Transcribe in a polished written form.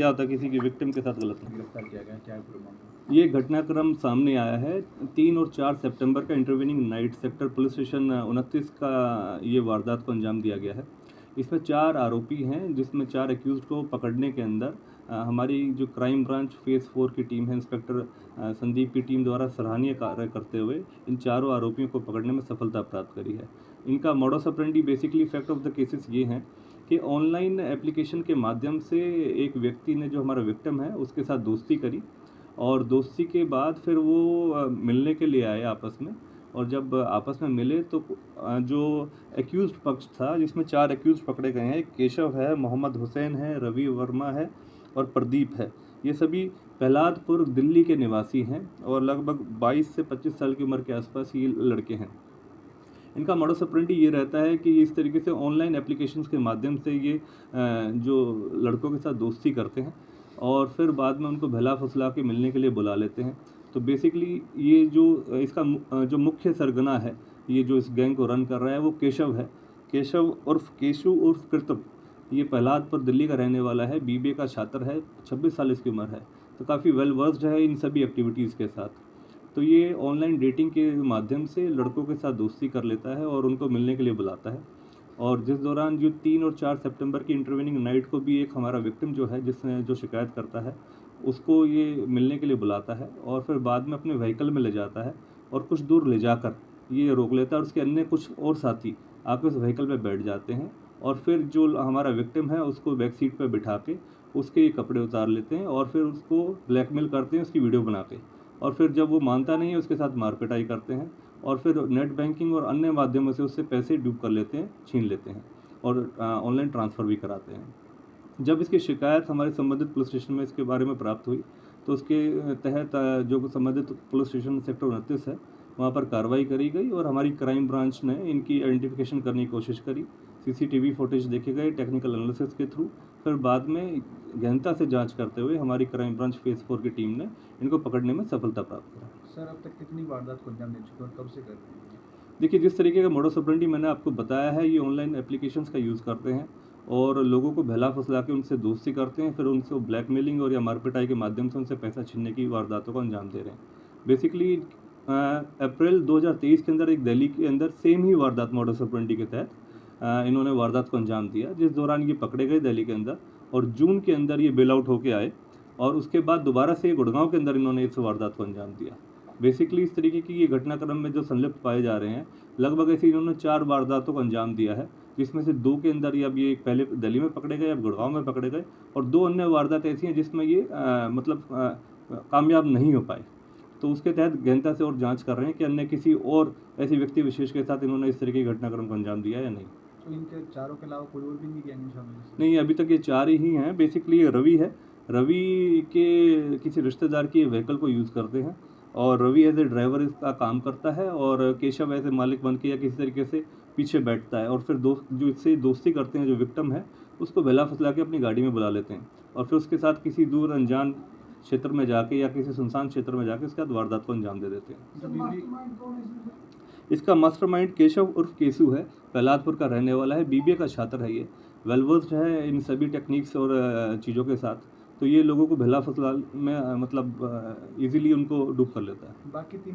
क्या होता है किसी की विक्टिम के साथ गलत नहीं। गिरफ्तार किया गया, क्या है पूरा मामला? ये घटनाक्रम सामने आया है 3 और 4 सितंबर का intervening night sector police station 29 का ये वारदात को अंजाम दिया गया है। इसमें 4 आरोपी हैं, जिसमें 4 एक्यूज़्ड को पकड़ने के अंदर हमारी जो क्राइम ब्रांच फेज़ 4 की टीम है, इंस्पेक्टर संदीप की टीम द्वारा सराहनीय कार्य करते हुए इन चारों आरोपियों को पकड़ने में सफलता प्राप्त करी है। इनका modus operandi basically fact of the cases ये हैं कि ऑनलाइन एप्लीकेशन के माध्यम से एक व्यक्ति ने जो हमारा विक्टिम है उसके साथ दोस्ती करी और दोस्ती के बाद फिर वो मिलने के लिए आए आपस में, और जब आपस में मिले तो जो एक्यूज़्ड पक्ष था, जिसमें 4 एक्यूज़्ड पकड़े गए हैं, एक केशव है, मोहम्मद हुसैन है, रवि वर्मा है और प्रदीप है। ये सभी प्रहलादपुर दिल्ली के निवासी हैं और लगभग 22 से 25 साल की उम्र के आसपास ये लड़के हैं। इनका मोडस ऑपरेंडी ये रहता है कि इस तरीके से ऑनलाइन एप्लीकेशंस के माध्यम से ये जो लड़कों के साथ दोस्ती करते हैं और फिर बाद में उनको बहला फुसला के मिलने के लिए बुला लेते हैं। तो बेसिकली ये जो इसका जो मुख्य सरगना है, ये जो इस गैंग को रन कर रहा है वो केशव है। केशव उर्फ केशु उर्फ कृतप, ये प्रहलादपुर दिल्ली का रहने वाला है, बीबीए का छात्र है, 26 साल इसकी उम्र है। तो काफ़ी वेल वर्स्ड है इन सभी एक्टिविटीज़ के साथ। तो ये ऑनलाइन डेटिंग के माध्यम से लड़कों के साथ दोस्ती कर लेता है और उनको मिलने के लिए बुलाता है। और जिस दौरान जो 3 और 4 सितंबर की इंटरवेनिंग नाइट को भी एक हमारा विक्टिम जो है, जिसने जो शिकायत करता है, उसको ये मिलने के लिए बुलाता है और फिर बाद में अपने व्हीकल में ले जाता है और कुछ दूर ले जाकर ये रोक लेता है और उसके अन्य कुछ और साथी आके उस व्हीकल पे बैठ जाते हैं और फिर जो हमारा विक्टिम है उसको बैक सीट पे बिठा के उसके ये कपड़े उतार लेते हैं और फिर उसको ब्लैकमेल करते हैं उसकी वीडियो बना के, और फिर जब वो मानता नहीं है उसके साथ मारपिटाई करते हैं और फिर नेट बैंकिंग और अन्य माध्यमों से उससे पैसे डूब कर लेते हैं, छीन लेते हैं और ऑनलाइन ट्रांसफ़र भी कराते हैं। जब इसकी शिकायत हमारे संबंधित पुलिस स्टेशन में इसके बारे में प्राप्त हुई तो उसके तहत जो संबंधित पुलिस स्टेशन सेक्टर 29 है वहाँ पर कार्रवाई करी गई और हमारी क्राइम ब्रांच ने इनकी आइडेंटिफिकेशन करने की कोशिश करी। सीसीटीवी फुटेज देखे गए टेक्निकल एनालिसिस के थ्रू, फिर बाद में गहनता से जांच करते हुए हमारी क्राइम ब्रांच फेज़ 4 की टीम ने इनको पकड़ने में सफलता प्राप्त करा। सर, अब तक कितनी वारदात को अंजाम दे चुके हैं और कब से कर रहे हैं? देखिए, जिस तरीके का मोडस ऑपरेंडी मैंने आपको बताया है, ये ऑनलाइन एप्लीकेशंस का यूज़ करते हैं और लोगों को बहला फुसला के उनसे दोस्ती करते हैं, फिर उनसे ब्लैकमेलिंग और या मारपिटाई के माध्यम से उनसे पैसा छीनने की वारदातों को अंजाम दे रहे हैं। बेसिकली अप्रैल 2023 के अंदर एक दिल्ली के अंदर सेम ही वारदात मोडस ऑपरेंडी के तहत इन्होंने वारदात को अंजाम दिया, जिस दौरान ये पकड़े गए दिल्ली के अंदर और जून के अंदर ये बेल आउट होके आए और उसके बाद दोबारा से गुड़गांव के अंदर इन्होंने इस वारदात को अंजाम दिया। बेसिकली इस तरीके की ये घटनाक्रम में जो संलिप्त पाए जा रहे हैं, लगभग ऐसे इन्होंने 4 वारदातों को अंजाम दिया है, जिसमें से 2 के अंदर ये अब ये पहले दिल्ली में पकड़े गए, अब गुड़गांव में पकड़े गए और 2 अन्य वारदात ऐसी हैं जिसमें ये कामयाब नहीं हो पाए। तो उसके तहत गहनता से और जांच कर रहे हैं कि अन्य किसी और ऐसे व्यक्ति विशेष के साथ इन्होंने इस तरीके के घटनाक्रम को अंजाम दिया या नहीं। तो इनके चारों के अलावा कोई और भी नहीं गैंग में शामिल है? नहीं, अभी तक ये 4 ही हैं। बेसिकली ये रवि है, रवि के किसी रिश्तेदार की व्हीकल को यूज़ करते हैं और रवि एज ए ड्राइवर इसका काम करता है और केशव एज ए मालिक बन के या किसी तरीके से पीछे बैठता है और फिर जो इससे दोस्ती करते हैं, जो विक्टिम है उसको बहला फुसला के अपनी गाड़ी में बुला लेते हैं और फिर उसके साथ किसी दूर अनजान क्षेत्र में जाके या किसी सुनसान क्षेत्र में जाके उसके बाद वारदात को अंजाम दे देते हैं। इसका मास्टरमाइंड केशव उर्फ केसु है, प्रहलादपुर का रहने वाला है, बीबीए का छात्र है, ये वेल वर्स्ड है इन सभी टेक्निक्स और चीज़ों के साथ। तो ये लोगों को बहला फुसला में मतलब ईज़िली उनको डूब कर लेता है। बाकी 3